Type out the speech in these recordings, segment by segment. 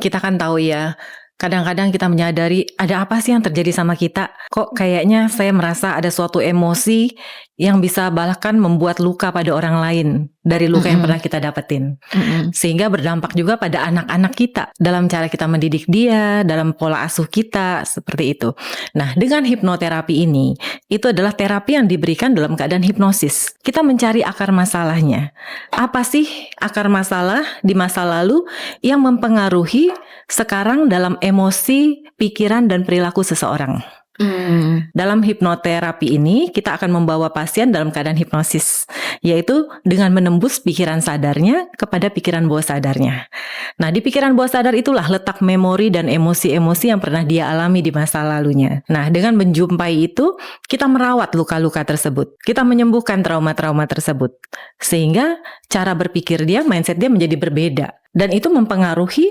kita kan tahu ya, kadang-kadang kita menyadari ada apa sih yang terjadi sama kita. Kok kayaknya saya merasa ada suatu emosi yang bisa bahkan membuat luka pada orang lain dari luka yang pernah kita dapetin. Sehingga berdampak juga pada anak-anak kita dalam cara kita mendidik dia, dalam pola asuh kita, seperti itu. Nah, dengan hipnoterapi ini, itu adalah terapi yang diberikan dalam keadaan hipnosis. Kita mencari akar masalahnya. Apa sih akar masalah di masa lalu yang mempengaruhi sekarang dalam emosi, pikiran, dan perilaku seseorang? Dalam hipnoterapi ini kita akan membawa pasien dalam keadaan hipnosis, yaitu dengan menembus pikiran sadarnya kepada pikiran bawah sadarnya. Nah, di pikiran bawah sadar itulah letak memori dan emosi-emosi yang pernah dia alami di masa lalunya. Nah, dengan menjumpai itu, kita merawat luka-luka tersebut. Kita menyembuhkan trauma-trauma tersebut. Sehingga cara berpikir dia, mindset dia menjadi berbeda. Dan itu mempengaruhi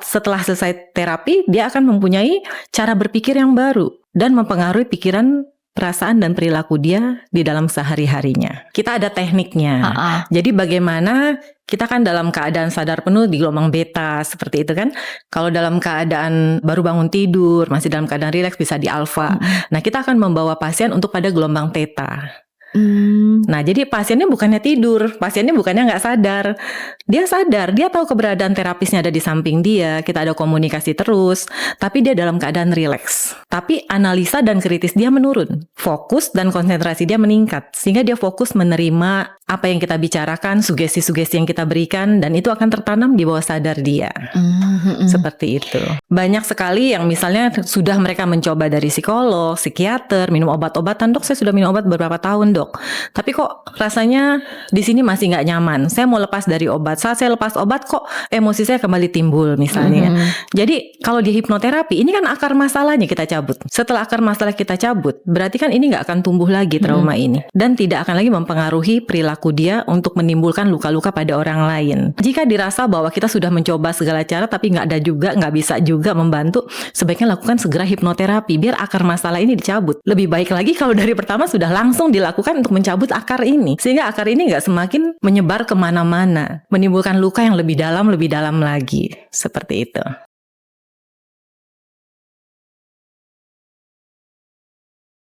setelah selesai terapi, dia akan mempunyai cara berpikir yang baru dan mempengaruhi pikiran, perasaan, dan perilaku dia di dalam sehari-harinya. Kita ada tekniknya. Jadi bagaimana kita kan dalam keadaan sadar penuh di gelombang beta seperti itu kan. Kalau dalam keadaan baru bangun tidur, masih dalam keadaan rileks bisa di alfa. Nah, kita akan membawa pasien untuk pada gelombang theta. Nah, jadi pasiennya bukannya tidur, pasiennya bukannya nggak sadar. Dia sadar, dia tahu keberadaan terapisnya ada di samping dia, kita ada komunikasi terus, tapi dia dalam keadaan rileks. Tapi analisa dan kritis dia menurun, fokus dan konsentrasi dia meningkat, sehingga dia fokus menerima apa yang kita bicarakan, sugesti-sugesti yang kita berikan, dan itu akan tertanam di bawah sadar dia. Seperti itu. Banyak sekali yang misalnya sudah mereka mencoba dari psikolog, psikiater, minum obat-obatan, dok saya sudah minum obat beberapa tahun dok, tapi kok rasanya di sini masih nggak nyaman, saya mau lepas dari obat. Saat saya lepas obat kok emosi saya kembali timbul misalnya. Jadi kalau di hipnoterapi ini kan akar masalahnya kita cabut. Setelah akar masalah kita cabut, berarti kan ini nggak akan tumbuh lagi trauma ini, dan tidak akan lagi mempengaruhi perilaku dia untuk menimbulkan luka-luka pada orang lain. Jika dirasa bahwa kita sudah mencoba segala cara tapi nggak bisa juga membantu, sebaiknya lakukan segera hipnoterapi biar akar masalah ini dicabut. Lebih baik lagi kalau dari pertama sudah langsung dilakukan untuk mencabut akar ini, sehingga akar ini nggak semakin menyebar kemana-mana, menimbulkan luka yang lebih dalam lagi. Seperti itu.